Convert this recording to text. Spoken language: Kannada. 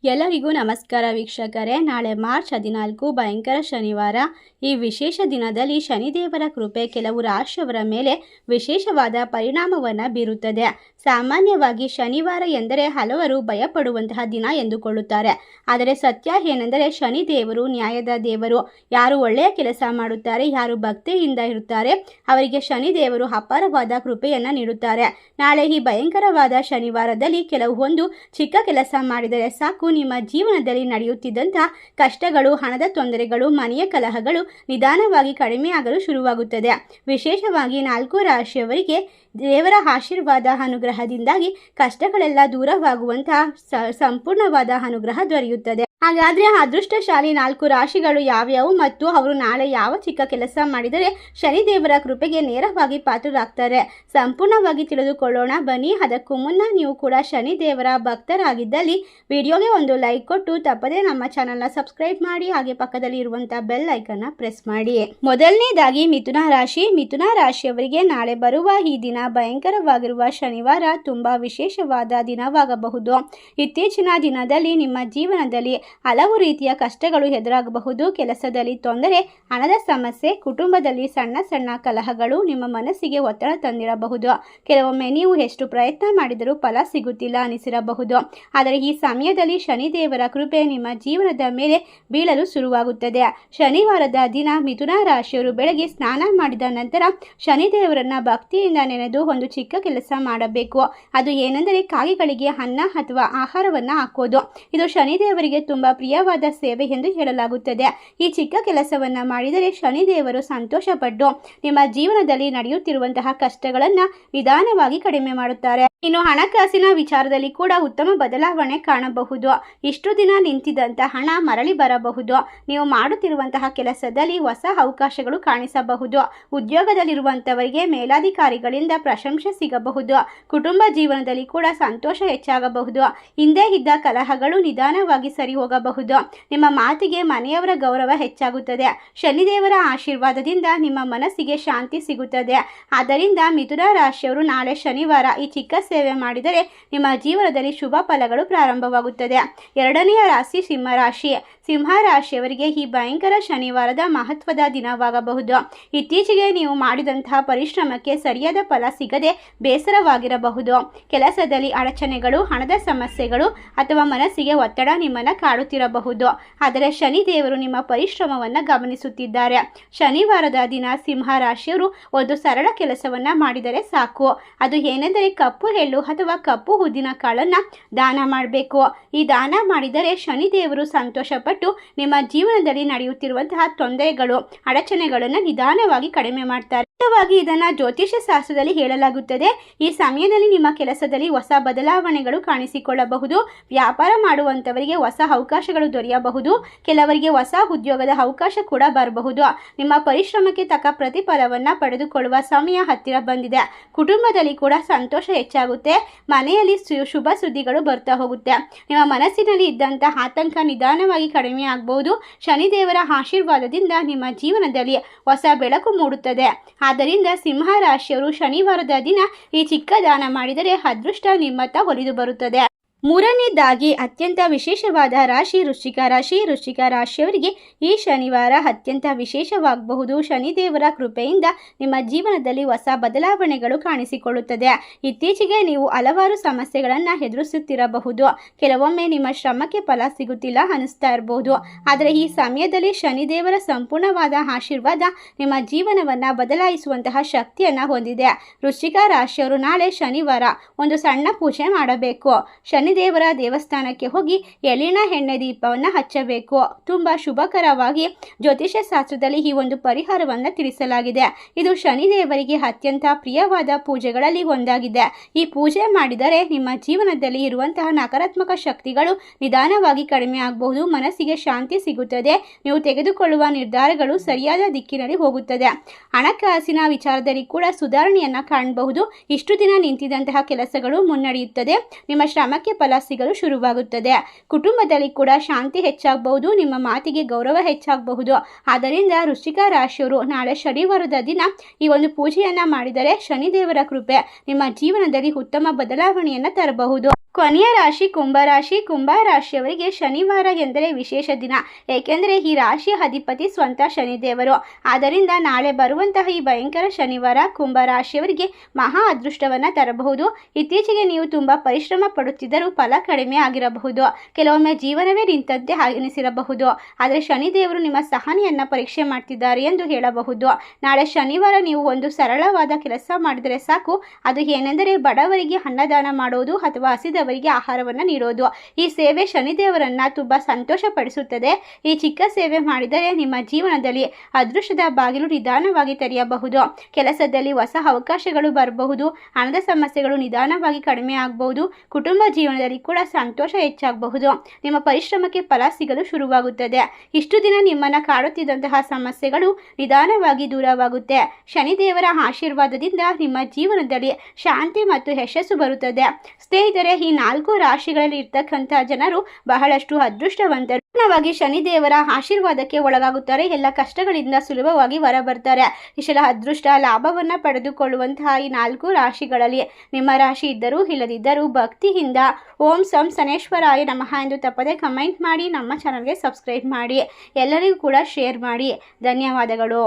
ಎಲ್ಲರಿಗೂ ನಮಸ್ಕಾರ ವೀಕ್ಷಕರೇ. ನಾಳೆ ಮಾರ್ಚ್ 14 ಭಯಂಕರ ಶನಿವಾರ. ಈ ವಿಶೇಷ ದಿನದಲ್ಲಿ ಶನಿದೇವರ ಕೃಪೆ ಕೆಲವು ರಾಶಿಯವರ ಮೇಲೆ ವಿಶೇಷವಾದ ಪರಿಣಾಮವನ್ನು ಬೀರುತ್ತದೆ. ಸಾಮಾನ್ಯವಾಗಿ ಶನಿವಾರ ಎಂದರೆ ಹಲವರು ಭಯಪಡುವಂತಹ ದಿನ ಎಂದುಕೊಳ್ಳುತ್ತಾರೆ. ಆದರೆ ಸತ್ಯ ಏನೆಂದರೆ ಶನಿದೇವರು ನ್ಯಾಯದ ದೇವರು. ಯಾರು ಒಳ್ಳೆಯ ಕೆಲಸ ಮಾಡುತ್ತಾರೆ, ಯಾರು ಭಕ್ತಿಯಿಂದ ಇರುತ್ತಾರೆ, ಅವರಿಗೆ ಶನಿದೇವರು ಅಪಾರವಾದ ಕೃಪೆಯನ್ನು ನೀಡುತ್ತಾರೆ. ನಾಳೆ ಈ ಭಯಂಕರವಾದ ಶನಿವಾರದಲ್ಲಿ ಕೆಲವೊಂದು ಚಿಕ್ಕ ಕೆಲಸ ಮಾಡಿದರೆ ಸಾಕು, ನಿಮ್ಮ ಜೀವನದಲ್ಲಿ ನಡೆಯುತ್ತಿದ್ದಂತಹ ಕಷ್ಟಗಳು, ಹಣದ ತೊಂದರೆಗಳು, ಮನೆಯ ಕಲಹಗಳು ನಿಧಾನವಾಗಿ ಕಡಿಮೆಯಾಗಲು ಶುರುವಾಗುತ್ತದೆ. ವಿಶೇಷವಾಗಿ 4 ರಾಶಿಯವರಿಗೆ ದೇವರ ಆಶೀರ್ವಾದ ಅನುಗ್ರಹದಿಂದಾಗಿ ಕಷ್ಟಗಳೆಲ್ಲ ದೂರವಾಗುವಂತಹ ಸಂಪೂರ್ಣವಾದ ಅನುಗ್ರಹ ದೊರೆಯುತ್ತದೆ. ಹಾಗಾದರೆ ಅದೃಷ್ಟಶಾಲಿ 4 ರಾಶಿಗಳು ಯಾವ್ಯಾವು ಮತ್ತು ಅವರು ನಾಳೆ ಯಾವ ಚಿಕ್ಕ ಕೆಲಸ ಮಾಡಿದರೆ ಶನಿದೇವರ ಕೃಪೆಗೆ ನೇರವಾಗಿ ಪಾತ್ರರಾಗ್ತಾರೆ, ಸಂಪೂರ್ಣವಾಗಿ ತಿಳಿದುಕೊಳ್ಳೋಣ ಬನ್ನಿ. ಅದಕ್ಕೂ ಮುನ್ನ ನೀವು ಕೂಡ ಶನಿದೇವರ ಭಕ್ತರಾಗಿದ್ದಲ್ಲಿ ವಿಡಿಯೋಗೆ ಒಂದು ಲೈಕ್ ಕೊಟ್ಟು ತಪ್ಪದೇ ನಮ್ಮ ಚಾನಲ್ನ ಸಬ್ಸ್ಕ್ರೈಬ್ ಮಾಡಿ, ಹಾಗೆ ಪಕ್ಕದಲ್ಲಿ ಇರುವಂಥ ಬೆಲ್ ಐಕನ್ನ ಪ್ರೆಸ್ ಮಾಡಿ. ಮೊದಲನೇದಾಗಿ ಮಿಥುನ ರಾಶಿ. ಮಿಥುನ ರಾಶಿಯವರಿಗೆ ನಾಳೆ ಬರುವ ಈ ದಿನ ಭಯಂಕರವಾಗಿರುವ ಶನಿವಾರ ತುಂಬಾ ವಿಶೇಷವಾದ ದಿನವಾಗಬಹುದು. ಇತ್ತೀಚಿನ ದಿನದಲ್ಲಿ ನಿಮ್ಮ ಜೀವನದಲ್ಲಿ ಹಲವು ರೀತಿಯ ಕಷ್ಟಗಳು ಎದುರಾಗಬಹುದು. ಕೆಲಸದಲ್ಲಿ ತೊಂದರೆ, ಹಣದ ಸಮಸ್ಯೆ, ಕುಟುಂಬದಲ್ಲಿ ಸಣ್ಣ ಸಣ್ಣ ಕಲಹಗಳು ನಿಮ್ಮ ಮನಸ್ಸಿಗೆ ಒತ್ತಡ ತಂದಿರಬಹುದು. ಕೆಲವೊಮ್ಮೆ ನೀವು ಎಷ್ಟು ಪ್ರಯತ್ನ ಮಾಡಿದರೂ ಫಲ ಸಿಗುತ್ತಿಲ್ಲ ಅನಿಸಿರಬಹುದು. ಆದರೆ ಈ ಸಮಯದಲ್ಲಿ ಶನಿದೇವರ ಕೃಪೆ ನಿಮ್ಮ ಜೀವನದ ಮೇಲೆ ಬೀಳಲು ಶುರುವಾಗುತ್ತದೆ. ಶನಿವಾರದ ದಿನ ಮಿಥುನ ರಾಶಿಯವರು ಬೆಳಗ್ಗೆ ಸ್ನಾನ ಮಾಡಿದ ನಂತರ ಶನಿದೇವರನ್ನ ಭಕ್ತಿಯಿಂದ ನೆನೆದು ಒಂದು ಚಿಕ್ಕ ಕೆಲಸ ಮಾಡಬೇಕು. ಅದು ಏನೆಂದರೆ ಕಾಗೆಗಳಿಗೆ ಅನ್ನ ಅಥವಾ ಆಹಾರವನ್ನು ಹಾಕೋದು. ಇದು ಶನಿದೇವರಿಗೆ ತುಂಬಾ ಪ್ರಿಯವಾದ ಸೇವೆ ಎಂದು ಹೇಳಲಾಗುತ್ತದೆ. ಈ ಚಿಕ್ಕ ಕೆಲಸವನ್ನ ಮಾಡಿದರೆ ಶನಿದೇವರು ಸಂತೋಷಪಟ್ಟು ನಿಮ್ಮ ಜೀವನದಲ್ಲಿ ನಡೆಯುತ್ತಿರುವಂತಹ ಕಷ್ಟಗಳನ್ನ ನಿಧಾನವಾಗಿ ಕಡಿಮೆ ಮಾಡುತ್ತಾರೆ. ಇನ್ನು ಹಣಕಾಸಿನ ವಿಚಾರದಲ್ಲಿ ಕೂಡ ಉತ್ತಮ ಬದಲಾವಣೆ ಕಾಣಬಹುದು. ಇಷ್ಟು ದಿನ ನಿಂತಿದ್ದಂತಹ ಹಣ ಮರಳಿ ಬರಬಹುದು. ನೀವು ಮಾಡುತ್ತಿರುವಂತಹ ಕೆಲಸದಲ್ಲಿ ಹೊಸ ಅವಕಾಶಗಳು ಕಾಣಿಸಬಹುದು. ಉದ್ಯೋಗದಲ್ಲಿರುವಂತವರಿಗೆ ಮೇಲಾಧಿಕಾರಿಗಳಿಂದ ಪ್ರಶಂಸೆ ಸಿಗಬಹುದು. ಕುಟುಂಬ ಜೀವನದಲ್ಲಿ ಕೂಡ ಸಂತೋಷ ಹೆಚ್ಚಾಗಬಹುದು. ಹಿಂದೆ ಇದ್ದ ಕಲಹಗಳು ನಿಧಾನವಾಗಿ ಸರಿ ಹೋಗಬಹುದು. ನಿಮ್ಮ ಮಾತಿಗೆ ಮನೆಯವರ ಗೌರವ ಹೆಚ್ಚಾಗುತ್ತದೆ. ಶನಿದೇವರ ಆಶೀರ್ವಾದದಿಂದ ನಿಮ್ಮ ಮನಸ್ಸಿಗೆ ಶಾಂತಿ ಸಿಗುತ್ತದೆ. ಆದ್ದರಿಂದ ಮಿಥುನ ರಾಶಿಯವರು ನಾಳೆ ಶನಿವಾರ ಈ ಚಿಕ್ಕ ಸೇವೆ ಮಾಡಿದರೆ ನಿಮ್ಮ ಜೀವನದಲ್ಲಿ ಶುಭ ಫಲಗಳು ಪ್ರಾರಂಭವಾಗುತ್ತದೆ. ಎರಡನೆಯ ರಾಶಿ ಸಿಂಹರಾಶಿ. ಸಿಂಹರಾಶಿಯವರಿಗೆ ಈ ಭಯಂಕರ ಶನಿವಾರದ ಮಹತ್ವದ ದಿನವಾಗಬಹುದು. ಇತ್ತೀಚೆಗೆ ನೀವು ಮಾಡಿದಂತಹ ಪರಿಶ್ರಮಕ್ಕೆ ಸರಿಯಾದ ಫಲ ಸಿಗದೆ ಬೇಸರವಾಗಿರಬಹುದು. ಕೆಲಸದಲ್ಲಿ ಅಡಚಣೆಗಳು, ಹಣದ ಸಮಸ್ಯೆಗಳು ಅಥವಾ ಮನಸ್ಸಿಗೆ ಒತ್ತಡ ನಿಮ್ಮನ್ನು ಕಾಡುತ್ತಿರಬಹುದು. ಆದರೆ ಶನಿದೇವರು ನಿಮ್ಮ ಪರಿಶ್ರಮವನ್ನು ಗಮನಿಸುತ್ತಿದ್ದಾರೆ. ಶನಿವಾರದ ದಿನ ಸಿಂಹರಾಶಿಯವರು ಒಂದು ಸರಳ ಕೆಲಸವನ್ನ ಮಾಡಿದರೆ ಸಾಕು. ಅದು ಏನೆಂದರೆ ಕಪ್ಪು ಎಳ್ಳು ಅಥವಾ ಕಪ್ಪು ಉದ್ದಿನ ಕಾಳನ್ನು ದಾನ ಮಾಡಬೇಕು. ಈ ದಾನ ಮಾಡಿದರೆ ಶನಿದೇವರು ಸಂತೋಷಪಟ್ಟು ನಿಮ್ಮ ಜೀವನದಲ್ಲಿ ನಡೆಯುತ್ತಿರುವಂತಹ ತೊಂದರೆಗಳು, ಅಡಚಣೆಗಳನ್ನು ನಿಧಾನವಾಗಿ ಕಡಿಮೆ ಮಾಡ್ತಾರೆ. ಇದನ್ನು ಜ್ಯೋತಿಷ್ಯ ಶಾಸ್ತ್ರದಲ್ಲಿ ಹೇಳಲಾಗುತ್ತದೆ. ಈ ಸಮಯದಲ್ಲಿ ನಿಮ್ಮ ಕೆಲಸದಲ್ಲಿ ಹೊಸ ಬದಲಾವಣೆಗಳು ಕಾಣಿಸಿಕೊಳ್ಳಬಹುದು. ವ್ಯಾಪಾರ ಮಾಡುವಂತವರಿಗೆ ಹೊಸ ಅವಕಾಶಗಳು ದೊರೆಯಬಹುದು. ಕೆಲವರಿಗೆ ಹೊಸ ಉದ್ಯೋಗದ ಅವಕಾಶ ಕೂಡ ಬರಬಹುದು. ನಿಮ್ಮ ಪರಿಶ್ರಮಕ್ಕೆ ತಕ್ಕ ಪ್ರತಿಫಲವನ್ನ ಪಡೆದುಕೊಳ್ಳುವ ಸಮಯ ಹತ್ತಿರ ಬಂದಿದೆ. ಕುಟುಂಬದಲ್ಲಿ ಕೂಡ ಸಂತೋಷ ಹೆಚ್ಚಾಗುತ್ತೆ. ಮನೆಯಲ್ಲಿ ಶುಭ ಸುದ್ದಿಗಳು ಬರ್ತಾ ಹೋಗುತ್ತೆ. ನಿಮ್ಮ ಮನಸ್ಸಿನಲ್ಲಿ ಇದ್ದಂತಹ ಆತಂಕ ನಿಧಾನವಾಗಿ ಕಡಿಮೆ ಆಗಬಹುದು. ಶನಿದೇವರ ಆಶೀರ್ವಾದದಿಂದ ನಿಮ್ಮ ಜೀವನದಲ್ಲಿ ಹೊಸ ಬೆಳಕು ಮೂಡುತ್ತದೆ. ಆದ್ದರಿಂದ ಸಿಂಹ ರಾಶಿಯವರು ಶನಿವಾರದ ದಿನ ಈ ಚಿಕ್ಕ ದಾನ ಮಾಡಿದರೆ ಅದೃಷ್ಟ ನಿಮ್ಮತ್ತ ಒಲಿದು ಬರುತ್ತದೆ. ಮೂರನೇದಾಗಿ ಅತ್ಯಂತ ವಿಶೇಷವಾದ ರಾಶಿ ವೃಶ್ಚಿಕ ರಾಶಿ. ವೃಶ್ಚಿಕ ರಾಶಿಯವರಿಗೆ ಈ ಶನಿವಾರ ಅತ್ಯಂತ ವಿಶೇಷವಾಗಬಹುದು. ಶನಿದೇವರ ಕೃಪೆಯಿಂದ ನಿಮ್ಮ ಜೀವನದಲ್ಲಿ ಹೊಸ ಬದಲಾವಣೆಗಳು ಕಾಣಿಸಿಕೊಳ್ಳುತ್ತದೆ. ಇತ್ತೀಚೆಗೆ ನೀವು ಹಲವಾರು ಸಮಸ್ಯೆಗಳನ್ನು ಎದುರಿಸುತ್ತಿರಬಹುದು. ಕೆಲವೊಮ್ಮೆ ನಿಮ್ಮ ಶ್ರಮಕ್ಕೆ ಫಲ ಸಿಗುತ್ತಿಲ್ಲ ಅನಿಸ್ತಾ ಇರಬಹುದು. ಆದರೆ ಈ ಸಮಯದಲ್ಲಿ ಶನಿದೇವರ ಸಂಪೂರ್ಣವಾದ ಆಶೀರ್ವಾದ ನಿಮ್ಮ ಜೀವನವನ್ನು ಬದಲಾಯಿಸುವಂತಹ ಶಕ್ತಿಯನ್ನು ಹೊಂದಿದೆ. ವೃಶ್ಚಿಕ ರಾಶಿಯವರು ನಾಳೆ ಶನಿವಾರ ಒಂದು ಸಣ್ಣ ಪೂಜೆ ಮಾಡಬೇಕು. ಶನಿದೇವರ ದೇವಸ್ಥಾನಕ್ಕೆ ಹೋಗಿ ಎಳ್ಳಿನ ಎಣ್ಣೆ ದೀಪವನ್ನು ಹಚ್ಚಬೇಕು. ತುಂಬಾ ಶುಭಕರವಾಗಿ ಜ್ಯೋತಿಷ್ಯ ಶಾಸ್ತ್ರದಲ್ಲಿ ಈ ಒಂದು ಪರಿಹಾರವನ್ನು ತಿಳಿಸಲಾಗಿದೆ. ಇದು ಶನಿದೇವರಿಗೆ ಅತ್ಯಂತ ಪ್ರಿಯವಾದ ಪೂಜೆಗಳಲ್ಲಿ ಒಂದಾಗಿದೆ. ಈ ಪೂಜೆ ಮಾಡಿದರೆ ನಿಮ್ಮ ಜೀವನದಲ್ಲಿ ಇರುವಂತಹ ನಕಾರಾತ್ಮಕ ಶಕ್ತಿಗಳು ನಿಧಾನವಾಗಿ ಕಡಿಮೆ ಆಗಬಹುದು. ಮನಸ್ಸಿಗೆ ಶಾಂತಿ ಸಿಗುತ್ತದೆ. ನೀವು ತೆಗೆದುಕೊಳ್ಳುವ ನಿರ್ಧಾರಗಳು ಸರಿಯಾದ ದಿಕ್ಕಿನಲ್ಲಿ ಹೋಗುತ್ತದೆ. ಹಣಕಾಸಿನ ವಿಚಾರದಲ್ಲಿ ಕೂಡ ಸುಧಾರಣೆಯನ್ನ ಕಾಣಬಹುದು. ಇಷ್ಟು ದಿನ ನಿಂತಿದ್ದಂತಹ ಕೆಲಸಗಳು ಮುನ್ನಡೆಯುತ್ತದೆ. ನಿಮ್ಮ ಶ್ರಮಕ್ಕೆ ಫಲ ಸಿಗಲು ಶುರುವಾಗುತ್ತದೆ. ಕುಟುಂಬದಲ್ಲಿ ಕೂಡ ಶಾಂತಿ ಹೆಚ್ಚಾಗಬಹುದು. ನಿಮ್ಮ ಮಾತಿಗೆ ಗೌರವ ಹೆಚ್ಚಾಗಬಹುದು. ಆದ್ದರಿಂದ ವೃಶ್ಚಿಕ ರಾಶಿಯವರು ನಾಳೆ ಶನಿವಾರದ ದಿನ ಈ ಒಂದು ಪೂಜೆಯನ್ನ ಮಾಡಿದರೆ ಶನಿದೇವರ ಕೃಪೆ ನಿಮ್ಮ ಜೀವನದಲ್ಲಿ ಉತ್ತಮ ಬದಲಾವಣೆಯನ್ನು ತರಬಹುದು. ಕೊನೆಯ ರಾಶಿ ಕುಂಭರಾಶಿ. ಕುಂಭರಾಶಿಯವರಿಗೆ ಶನಿವಾರ ಎಂದರೆ ವಿಶೇಷ ದಿನ, ಏಕೆಂದರೆ ಈ ರಾಶಿಯ ಅಧಿಪತಿ ಸ್ವಂತ ಶನಿದೇವರು. ಆದ್ದರಿಂದ ನಾಳೆ ಬರುವಂತಹ ಈ ಭಯಂಕರ ಶನಿವಾರ ಕುಂಭರಾಶಿಯವರಿಗೆ ಮಹಾ ಅದೃಷ್ಟವನ್ನು ತರಬಹುದು. ಇತ್ತೀಚೆಗೆ ನೀವು ತುಂಬ ಪರಿಶ್ರಮ ಪಡುತ್ತಿದ್ದರೂ ಫಲ ಕಡಿಮೆ ಆಗಿರಬಹುದು. ಕೆಲವೊಮ್ಮೆ ಜೀವನವೇ ನಿಂತಂತೆ ಅನಿಸಿರಬಹುದು. ಆದರೆ ಶನಿದೇವರು ನಿಮ್ಮ ಸಹನೆಯನ್ನು ಪರೀಕ್ಷೆ ಮಾಡ್ತಿದ್ದಾರೆ ಎಂದು ಹೇಳಬಹುದು. ನಾಳೆ ಶನಿವಾರ ನೀವು ಒಂದು ಸರಳವಾದ ಕೆಲಸ ಮಾಡಿದರೆ ಸಾಕು. ಅದು ಏನೆಂದರೆ ಬಡವರಿಗೆ ಅನ್ನದಾನ ಮಾಡೋದು ಅಥವಾ ಹಸಿದವರಿಗೆ ಆಹಾರವನ್ನು ನೀಡೋದು. ಈ ಸೇವೆ ಶನಿದೇವರನ್ನ ತುಂಬ ಸಂತೋಷಪಡಿಸುತ್ತದೆ. ಈ ಚಿಕ್ಕ ಸೇವೆ ಮಾಡಿದರೆ ನಿಮ್ಮ ಜೀವನದಲ್ಲಿ ಅದೃಷ್ಟದ ಬಾಗಿಲು ನಿಧಾನವಾಗಿ ತೆರೆಯಬಹುದು. ಕೆಲಸದಲ್ಲಿ ಹೊಸ ಅವಕಾಶಗಳು ಬರಬಹುದು. ಹಣದ ಸಮಸ್ಯೆಗಳು ನಿಧಾನವಾಗಿ ಕಡಿಮೆ ಆಗಬಹುದು. ಕುಟುಂಬ ಜೀವನದಲ್ಲಿ ಕೂಡ ಸಂತೋಷ ಹೆಚ್ಚಾಗಬಹುದು. ನಿಮ್ಮ ಪರಿಶ್ರಮಕ್ಕೆ ಫಲ ಸಿಗಲು ಶುರುವಾಗುತ್ತದೆ. ಇಷ್ಟು ದಿನ ನಿಮ್ಮನ್ನು ಕಾಡುತ್ತಿದ್ದಂತಹ ಸಮಸ್ಯೆಗಳು ನಿಧಾನವಾಗಿ ದೂರವಾಗುತ್ತೆ. ಶನಿದೇವರ ಆಶೀರ್ವಾದದಿಂದ ನಿಮ್ಮ ಜೀವನದಲ್ಲಿ ಶಾಂತಿ ಮತ್ತು ಯಶಸ್ಸು ಬರುತ್ತದೆ. ಸ್ನೇಹಿತರೆ, ಈ 4 ರಾಶಿಗಳಲ್ಲಿ ಇರ್ತಕ್ಕಂಥ ಜನರು ಬಹಳಷ್ಟು ಅದೃಷ್ಟವಂತರು. ಪೂರ್ಣವಾಗಿ ಶನಿದೇವರ ಆಶೀರ್ವಾದಕ್ಕೆ ಒಳಗಾಗುತ್ತಾರೆ. ಎಲ್ಲ ಕಷ್ಟಗಳಿಂದ ಸುಲಭವಾಗಿ ಹೊರಬರ್ತಾರೆ. ಇಷ್ಟೆಲ್ಲ ಅದೃಷ್ಟ ಲಾಭವನ್ನು ಪಡೆದುಕೊಳ್ಳುವಂತಹ ಈ 4 ರಾಶಿಗಳಲ್ಲಿ ನಿಮ್ಮ ರಾಶಿ ಇದ್ದರೂ ಇಲ್ಲದಿದ್ದರೂ ಭಕ್ತಿಯಿಂದ ಓಂ ಸಂ ಶನೇಶ್ವರಾಯ ನಮಃ ಎಂದು ತಪ್ಪದೆ ಕಮೆಂಟ್ ಮಾಡಿ ನಮ್ಮ ಚಾನಲ್ಗೆ ಸಬ್ಸ್ಕ್ರೈಬ್ ಮಾಡಿ. ಎಲ್ಲರಿಗೂ ಕೂಡ ಶೇರ್ ಮಾಡಿ. ಧನ್ಯವಾದಗಳು.